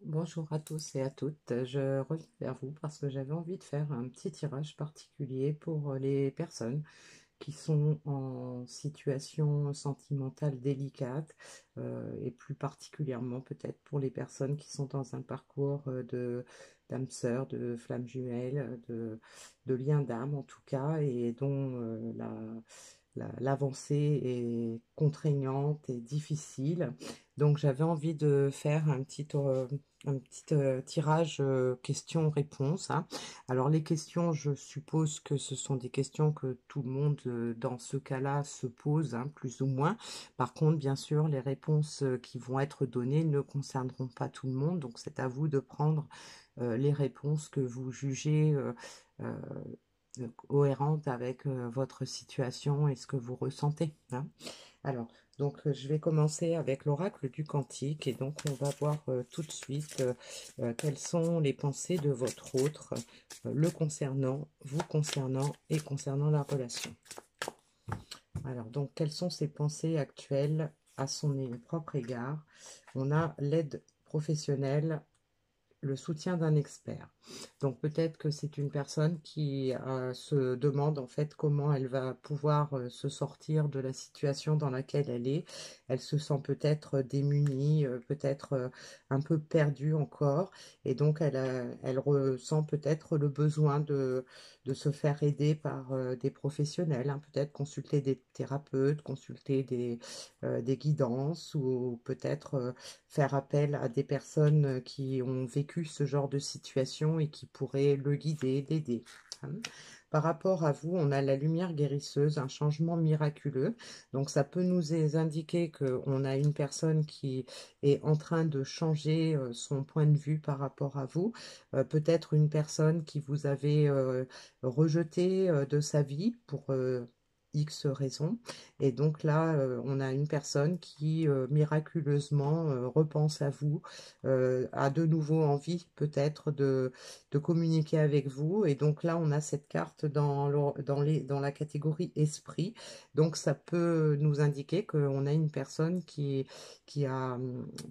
Bonjour à tous et à toutes. Je reviens vers vous parce que j'avais envie de faire un petit tirage particulier pour les personnes qui sont en situation sentimentale délicate et plus particulièrement peut-être pour les personnes qui sont dans un parcours de d'âme sœur, de flamme jumelle, de lien d'âme en tout cas, et dont l'avancée est contraignante et difficile. Donc j'avais envie de faire un petit tirage questions-réponses, hein. Alors les questions, je suppose que ce sont des questions que tout le monde dans ce cas-là se pose, hein, plus ou moins. Par contre, bien sûr, les réponses qui vont être données ne concerneront pas tout le monde. Donc c'est à vous de prendre les réponses que vous jugez euh, cohérentes avec votre situation et ce que vous ressentez, hein. Alors, je vais commencer avec l'oracle du Cantique et donc on va voir tout de suite quelles sont les pensées de votre autre, le concernant, vous concernant et concernant la relation. Alors, donc, quelles sont ses pensées actuelles à son propre égard? On a l'aide professionnelle, le soutien d'un expert. Donc peut-être que c'est une personne qui se demande en fait comment elle va pouvoir se sortir de la situation dans laquelle elle est. Elle se sent peut-être démunie, peut-être un peu perdue encore, et donc elle ressent peut-être le besoin de se faire aider par des professionnels, hein. Peut-être consulter des thérapeutes, consulter des guidances, ou peut-être faire appel à des personnes qui ont vécu ce genre de situation et qui pourraient le guider, l'aider, hein. Par rapport à vous, on a la lumière guérisseuse, un changement miraculeux. Donc ça peut nous indiquer qu'on a une personne qui est en train de changer son point de vue par rapport à vous. Peut-être une personne qui vous avait rejeté de sa vie pour X raisons. Et donc là, on a une personne qui miraculeusement repense à vous, a de nouveau envie peut-être de communiquer avec vous. Et donc là, on a cette carte dans la catégorie esprit. Donc ça peut nous indiquer qu'on a une personne qui a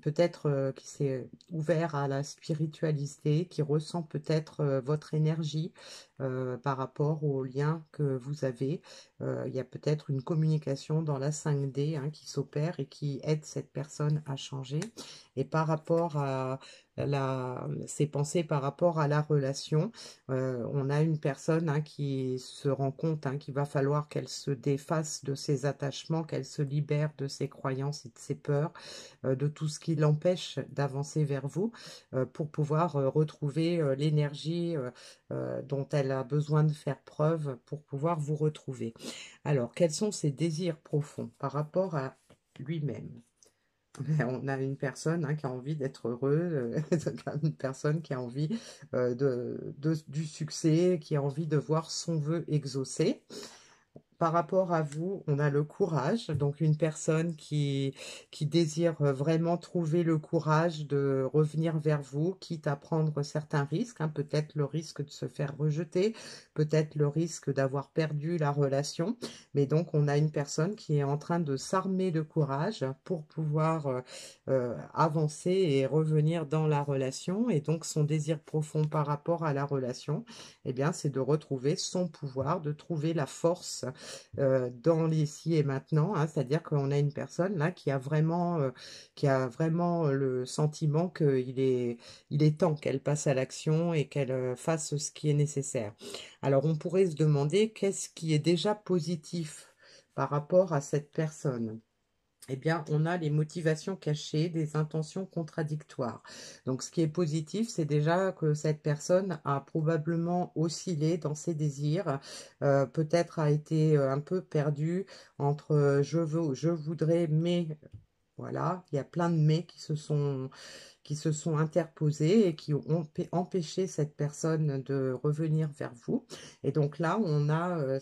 peut-être qui s'est ouvert à la spiritualité, qui ressent peut-être votre énergie par rapport au lien que vous avez. Il y a peut-être une communication dans la 5D, hein, qui s'opère et qui aide cette personne à changer. Et par rapport à ses pensées par rapport à la relation, on a une personne, hein, qui se rend compte, hein, qu'il va falloir qu'elle se défasse de ses attachements, qu'elle se libère de ses croyances et de ses peurs, de tout ce qui l'empêche d'avancer vers vous, pour pouvoir retrouver l'énergie dont elle a besoin de faire preuve pour pouvoir vous retrouver. Alors, quels sont ses désirs profonds par rapport à lui-même? On a une personne, hein, qui a envie d'être heureuse, une personne qui a envie du succès, qui a envie de voir son vœu exaucé. Par rapport à vous, on a le courage, donc une personne qui désire vraiment trouver le courage de revenir vers vous, quitte à prendre certains risques, hein, peut-être le risque de se faire rejeter, peut-être le risque d'avoir perdu la relation. Mais donc, on a une personne qui est en train de s'armer de courage pour pouvoir avancer et revenir dans la relation. Et donc, son désir profond par rapport à la relation, eh bien, c'est de retrouver son pouvoir, de trouver la force dans l'ici et maintenant, hein. C'est-à-dire qu'on a une personne là qui a vraiment le sentiment il est temps qu'elle passe à l'action et qu'elle fasse ce qui est nécessaire. Alors on pourrait se demander qu'est-ce qui est déjà positif par rapport à cette personne. Eh bien, on a les motivations cachées, des intentions contradictoires. Donc, ce qui est positif, c'est déjà que cette personne a probablement oscillé dans ses désirs, peut-être a été un peu perdue entre je veux, je voudrais, mais voilà, il y a plein de mais qui se sont interposés et qui ont empêché cette personne de revenir vers vous. Et donc là, on a euh,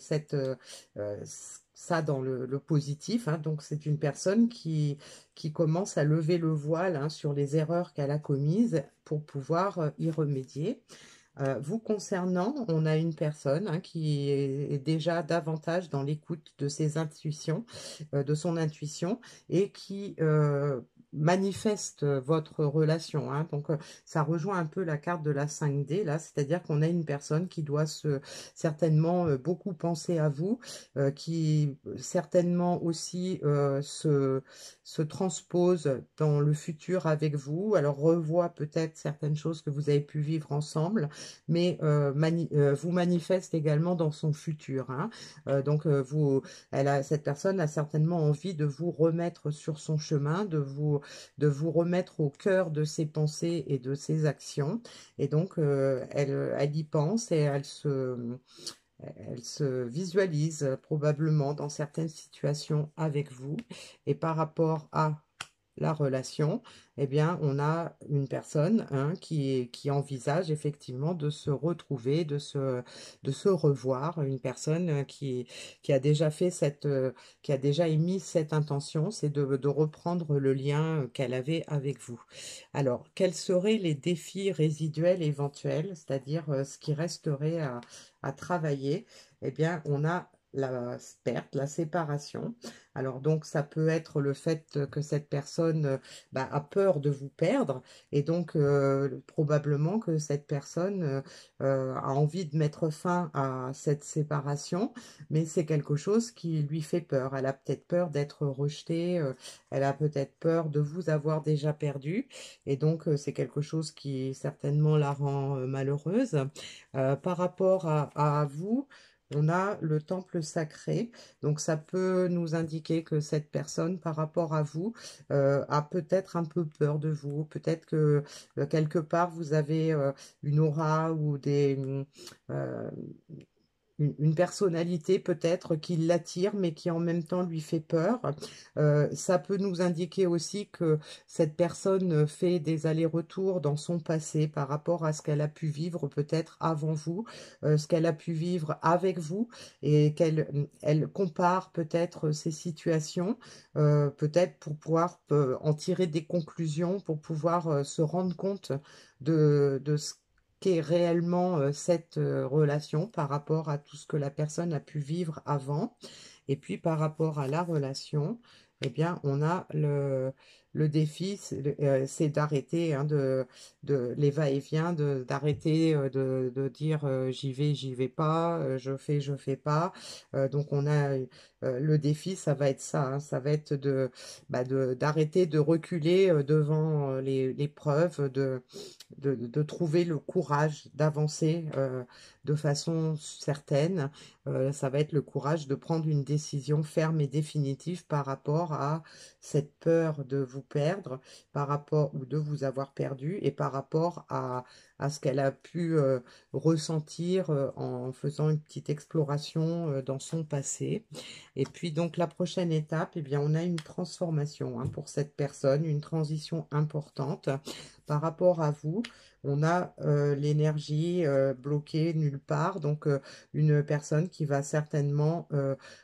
ça dans le positif, hein. Donc c'est une personne qui commence à lever le voile, hein, sur les erreurs qu'elle a commises pour pouvoir y remédier. Vous concernant, on a une personne, hein, qui est déjà davantage dans l'écoute de ses intuitions, de son intuition, et qui manifeste votre relation, hein. Donc, ça rejoint un peu la carte de la 5D, là, c'est-à-dire qu'on a une personne qui doit certainement beaucoup penser à vous, qui certainement aussi se transpose dans le futur avec vous, alors revoit peut-être certaines choses que vous avez pu vivre ensemble, mais vous manifeste également dans son futur, hein. Donc, cette personne a certainement envie de vous remettre sur son chemin, de vous remettre au cœur de ses pensées et de ses actions. Et donc, elle y pense et elle se visualise probablement dans certaines situations avec vous. Et par rapport à la relation, eh bien, on a une personne, hein, qui envisage effectivement de se retrouver, de se revoir, une personne qui a déjà fait qui a déjà émis cette intention, c'est de reprendre le lien qu'elle avait avec vous. Alors, quels seraient les défis résiduels éventuels, c'est-à-dire ce qui resterait à travailler? Eh bien, on a la perte, la séparation. Alors donc ça peut être le fait que cette personne a peur de vous perdre et donc probablement que cette personne a envie de mettre fin à cette séparation, mais c'est quelque chose qui lui fait peur. Elle a peut-être peur d'être rejetée, elle a peut-être peur de vous avoir déjà perdu et donc c'est quelque chose qui certainement la rend malheureuse. Par rapport à vous, on a le temple sacré. Donc ça peut nous indiquer que cette personne, par rapport à vous, a peut-être un peu peur de vous. Peut-être que quelque part, vous avez une aura ou euh, une personnalité peut-être qui l'attire, mais qui en même temps lui fait peur. Ça peut nous indiquer aussi que cette personne fait des allers-retours dans son passé par rapport à ce qu'elle a pu vivre peut-être avant vous, ce qu'elle a pu vivre avec vous, et qu'elle compare peut-être ces situations, peut-être pour pouvoir en tirer des conclusions, pour pouvoir se rendre compte de ce qu'est réellement cette relation par rapport à tout ce que la personne a pu vivre avant. Et puis par rapport à la relation, eh bien, on a le défi, c'est d'arrêter, hein, de les va-et-vient, d'arrêter de dire j'y vais pas, je fais pas. Donc on a le défi, ça va être ça, hein, ça va être d'arrêter de reculer devant les preuves, de trouver le courage d'avancer de façon certaine. Ça va être le courage de prendre une décision ferme et définitive par rapport à cette peur de vous perdre, par rapport ou de vous avoir perdu, et par rapport à ce qu'elle a pu ressentir en faisant une petite exploration dans son passé. Et puis donc la prochaine étape, eh bien, on a une transformation, hein, pour cette personne, une transition importante par rapport à vous. On a l'énergie bloquée nulle part, donc une personne qui va certainement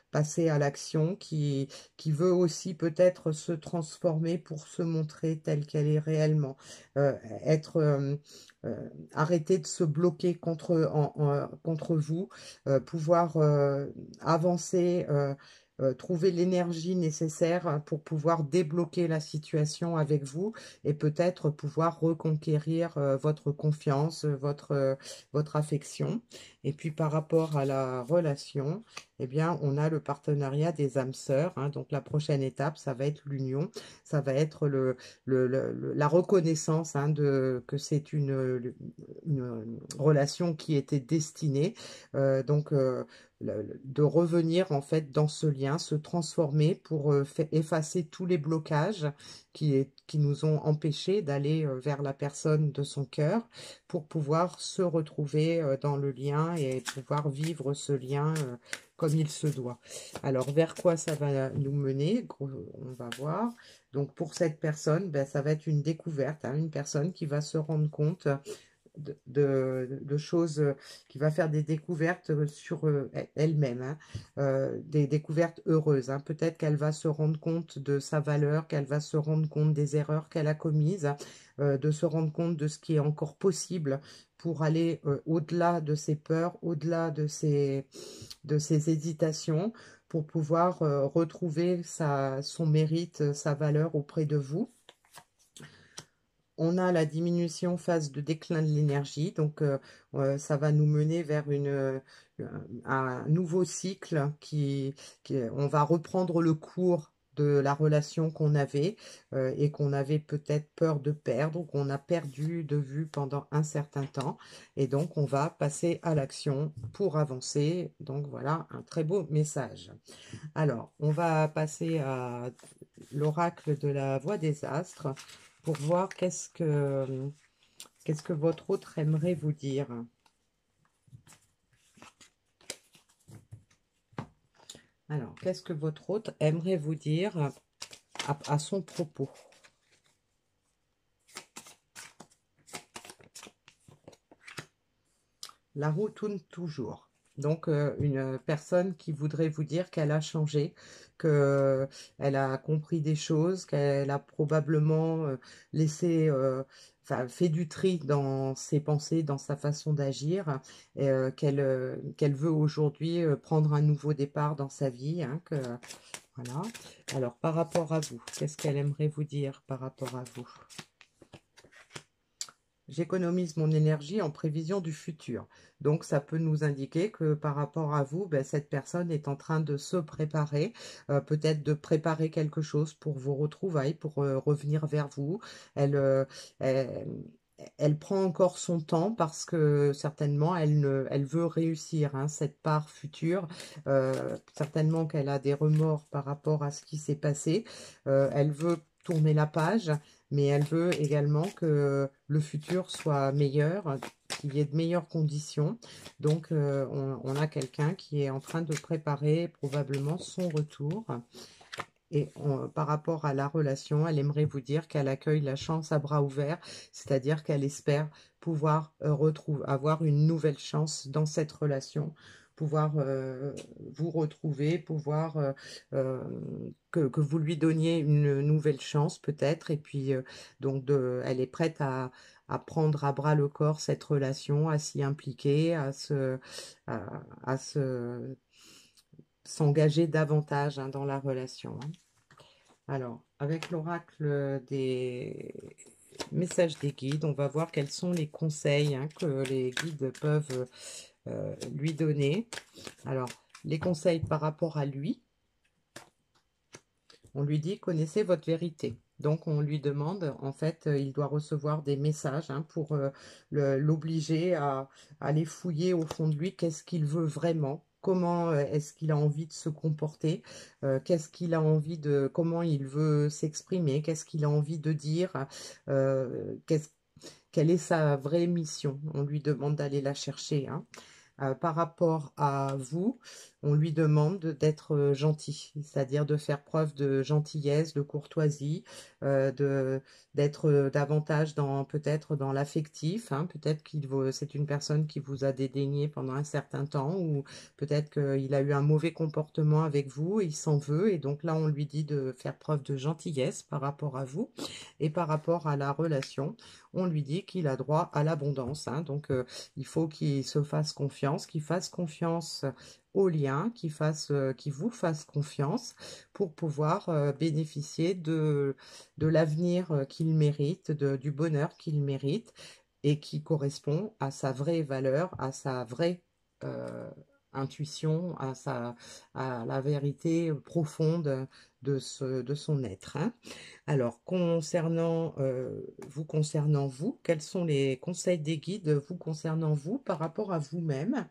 passer à l'action, qui veut aussi peut-être se transformer pour se montrer telle qu'elle est réellement, euh, être arrêter de se bloquer contre vous, pouvoir avancer, trouver l'énergie nécessaire pour pouvoir débloquer la situation avec vous et peut-être pouvoir reconquérir votre confiance, votre affection. Et puis par rapport à la relation, eh bien, on a le partenariat des âmes sœurs, hein. Donc la prochaine étape, ça va être l'union, ça va être la reconnaissance, hein, que c'est une relation qui était destinée. Donc de revenir en fait dans ce lien, se transformer pour effacer tous les blocages qui nous ont empêchés d'aller vers la personne de son cœur pour pouvoir se retrouver dans le lien et pouvoir vivre ce lien comme il se doit. Alors, vers quoi ça va nous mener? On va voir. Donc, pour cette personne, ben, ça va être une découverte, hein, une personne qui va se rendre compte de choses, qui va faire des découvertes sur elle-même, hein, des découvertes heureuses, hein. Peut-être qu'elle va se rendre compte de sa valeur, qu'elle va se rendre compte des erreurs qu'elle a commises, de se rendre compte de ce qui est encore possible pour aller au-delà de ses peurs, au-delà de ses hésitations, pour pouvoir retrouver son mérite, sa valeur auprès de vous. on a la diminution phase de déclin de l'énergie, donc ça va nous mener vers un nouveau cycle on va reprendre le cours de la relation qu'on avait et qu'on avait peut-être peur de perdre ou qu'on a perdu de vue pendant un certain temps. Et donc, on va passer à l'action pour avancer. Donc, voilà un très beau message. Alors, on va passer à l'oracle de la voix des astres pour voir qu'est-ce que votre autre aimerait vous dire. Alors, qu'est-ce que votre hôte aimerait vous dire à son propos? La roue tourne toujours. Donc, une personne qui voudrait vous dire qu'elle a changé, qu'elle a compris des choses, qu'elle a probablement laissé, enfin, fait du tri dans ses pensées, dans sa façon d'agir, et qu'elle veut aujourd'hui prendre un nouveau départ dans sa vie. Hein, voilà. Alors, par rapport à vous, qu'est-ce qu'elle aimerait vous dire par rapport à vous? J'économise mon énergie en prévision du futur. Donc, ça peut nous indiquer que par rapport à vous, ben, cette personne est en train de se préparer, peut-être de préparer quelque chose pour vos retrouvailles, pour revenir vers vous. Elle, elle prend encore son temps parce que certainement, elle veut réussir hein, cette part future. Certainement qu'elle a des remords par rapport à ce qui s'est passé. Elle veut tourner la page, mais elle veut également que le futur soit meilleur, qu'il y ait de meilleures conditions. Donc, on a quelqu'un qui est en train de préparer probablement son retour. Et par rapport à la relation, elle aimerait vous dire qu'elle accueille la chance à bras ouverts, c'est-à-dire qu'elle espère pouvoir avoir une nouvelle chance dans cette relation, pouvoir vous retrouver, pouvoir que vous lui donniez une nouvelle chance peut-être, et puis donc elle est prête à prendre à bras le corps cette relation, à s'y impliquer, à, à s'engager davantage hein, dans la relation. Hein. Alors, avec l'oracle des messages des guides, on va voir quels sont les conseils hein, que les guides peuvent lui donner. Alors, les conseils par rapport à lui, on lui dit, connaissez votre vérité. Donc, on lui demande, en fait, il doit recevoir des messages hein, pour l'obliger à aller fouiller au fond de lui qu'est-ce qu'il veut vraiment, comment est-ce qu'il a envie de se comporter, qu'est-ce qu'il a envie de, comment il veut s'exprimer, qu'est-ce qu'il a envie de dire, quelle est sa vraie mission. On lui demande d'aller la chercher. Hein. Par rapport à vous, on lui demande d'être gentil, c'est-à-dire de faire preuve de gentillesse, de courtoisie, d'être davantage dans peut-être dans l'affectif. Hein, peut-être c'est une personne qui vous a dédaigné pendant un certain temps, ou peut-être qu'il a eu un mauvais comportement avec vous, et il s'en veut, et donc là on lui dit de faire preuve de gentillesse par rapport à vous, et par rapport à la relation, on lui dit qu'il a droit à l'abondance. Hein, donc il faut qu'il se fasse confiance, qu'il fasse confiance au lien, qu'il vous fasse confiance pour pouvoir bénéficier de l'avenir qu'il mérite, du bonheur qu'il mérite et qui correspond à sa vraie valeur, à sa vraie intuition, à la vérité profonde de son être. Hein. Alors, concernant vous, quels sont les conseils des guides vous concernant vous par rapport à vous-même?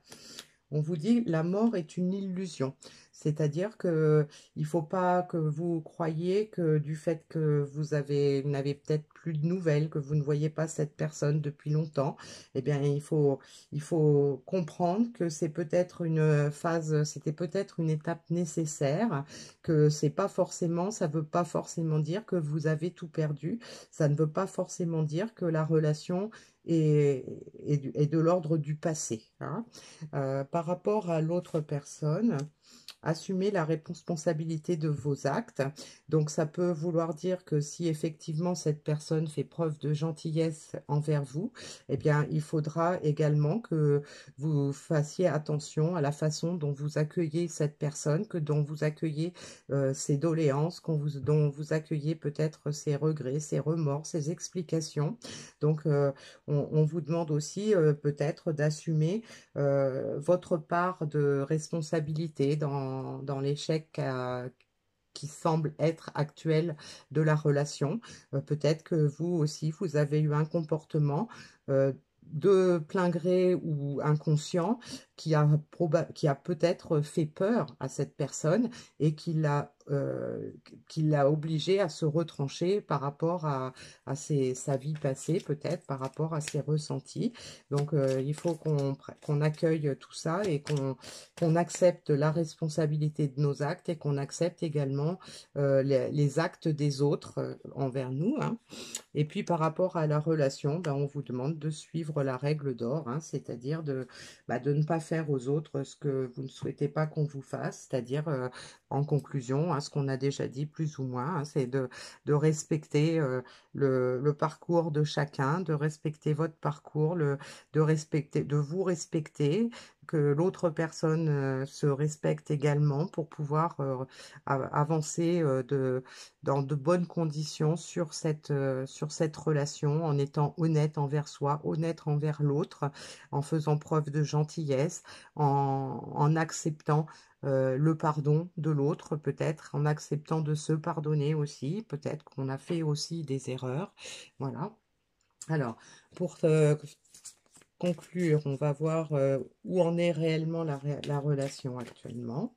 On vous dit la mort est une illusion. C'est-à-dire que il faut pas que vous croyiez que du fait que vous n'avez peut-être plus de nouvelles, que vous ne voyez pas cette personne depuis longtemps, eh bien il faut comprendre que c'est peut-être une phase, c'était peut-être une étape nécessaire, que c'est pas forcément, ça veut pas forcément dire que vous avez tout perdu, ça ne veut pas forcément dire que la relation est de l'ordre du passé. Hein. Par rapport à l'autre personne, assumer la responsabilité de vos actes. Donc ça peut vouloir dire que si effectivement cette personne fait preuve de gentillesse envers vous, eh bien il faudra également que vous fassiez attention à la façon dont vous accueillez cette personne, que dont vous accueillez ses doléances, dont vous accueillez peut-être ses regrets, ses remords, ses explications. Donc on vous demande aussi peut-être d'assumer votre part de responsabilité dans l'échec qui semble être actuel de la relation. Peut-être que vous aussi, vous avez eu un comportement de plein gré ou inconscient qui a peut-être fait peur à cette personne et qui l'a obligé à se retrancher par rapport à sa vie passée, peut-être par rapport à ses ressentis. Donc, il faut qu'on accueille tout ça et qu'on accepte la responsabilité de nos actes et qu'on accepte également les actes des autres envers nous, hein. Et puis par rapport à la relation, ben, on vous demande de suivre la règle d'or, hein, c'est-à-dire de ne pas faire aux autres ce que vous ne souhaitez pas qu'on vous fasse, c'est-à-dire en conclusion, hein, ce qu'on a déjà dit plus ou moins, hein, c'est de respecter le parcours de chacun, de respecter votre parcours, de vous respecter, que l'autre personne se respecte également pour pouvoir avancer dans de bonnes conditions sur cette relation, en étant honnête envers soi, honnête envers l'autre, en faisant preuve de gentillesse, en acceptant le pardon de l'autre, peut-être, en acceptant de se pardonner aussi, peut-être qu'on a fait aussi des erreurs. Voilà. Alors, pour conclure, on va voir où en est réellement la relation actuellement.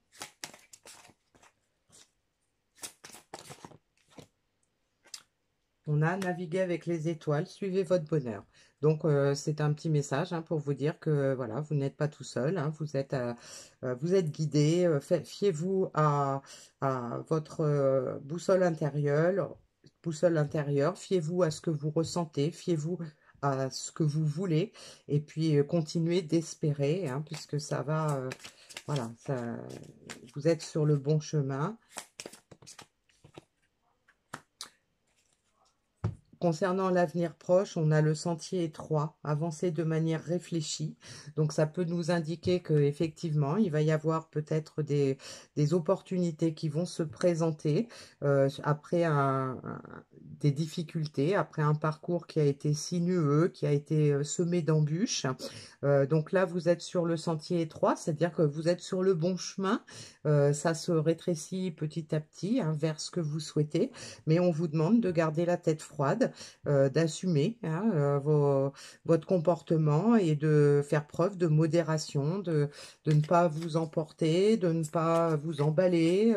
On a navigué avec les étoiles, suivez votre bonheur. Donc, c'est un petit message hein, pour vous dire que voilà, vous n'êtes pas tout seul, hein, vous êtes guidé. Fiez-vous à votre boussole intérieure, fiez-vous à ce que vous ressentez, fiez-vous à ce que vous voulez, et puis continuez d'espérer, hein, puisque ça va, voilà, vous êtes sur le bon chemin. Concernant l'avenir proche, on a le sentier étroit, avancer de manière réfléchie. Donc, ça peut nous indiquer qu'effectivement, il va y avoir peut-être des opportunités qui vont se présenter après des difficultés, après un parcours qui a été sinueux, qui a été semé d'embûches. Donc là, vous êtes sur le sentier étroit, c'est-à-dire que vous êtes sur le bon chemin. Ça se rétrécit petit à petit hein, vers ce que vous souhaitez, mais on vous demande de garder la tête froide, d'assumer hein, votre comportement et de faire preuve de modération, de ne pas vous emporter, de ne pas vous emballer,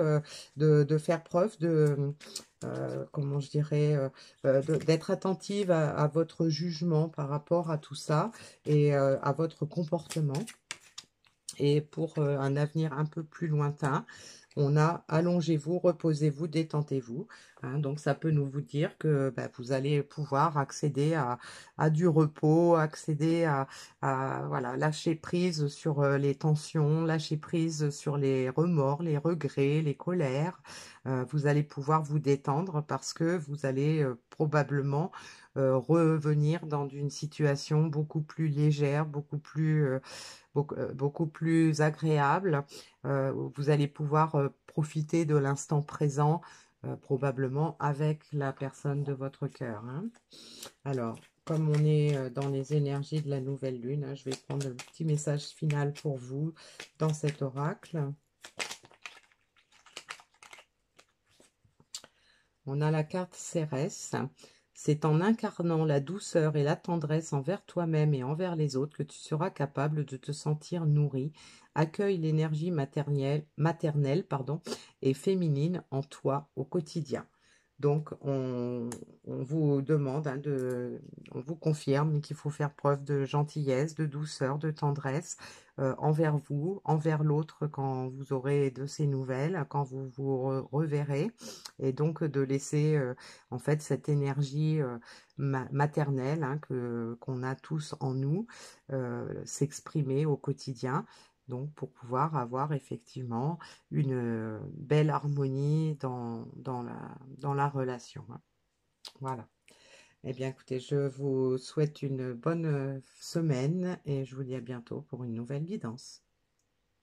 de faire preuve comment je dirais, d'être attentive à votre jugement par rapport à tout ça et à votre comportement. Et pour un avenir un peu plus lointain, on a allongez-vous, reposez-vous, détendez-vous. Hein, donc ça peut nous vous dire que bah, vous allez pouvoir accéder à du repos, accéder voilà, lâcher prise sur les tensions, lâcher prise sur les remords, les regrets, les colères. Vous allez pouvoir vous détendre parce que vous allez probablement revenir dans une situation beaucoup plus légère, beaucoup plus agréable. Vous allez pouvoir profiter de l'instant présent, probablement avec la personne de votre cœur. Hein. Alors, comme on est dans les énergies de la nouvelle lune, hein, je vais prendre le petit message final pour vous dans cet oracle. On a la carte Cérès. C'est en incarnant la douceur et la tendresse envers toi-même et envers les autres que tu seras capable de te sentir nourri. Accueille l'énergie maternelle et féminine en toi au quotidien. Donc, on vous demande, hein, on vous confirme qu'il faut faire preuve de gentillesse, de douceur, de tendresse envers vous, envers l'autre quand vous aurez de ces nouvelles, quand vous vous reverrez, et donc de laisser en fait cette énergie maternelle hein, qu'on a tous en nous s'exprimer au quotidien. Donc, pour pouvoir avoir effectivement une belle harmonie dans la relation, hein. Voilà. Eh bien, écoutez, je vous souhaite une bonne semaine et je vous dis à bientôt pour une nouvelle guidance.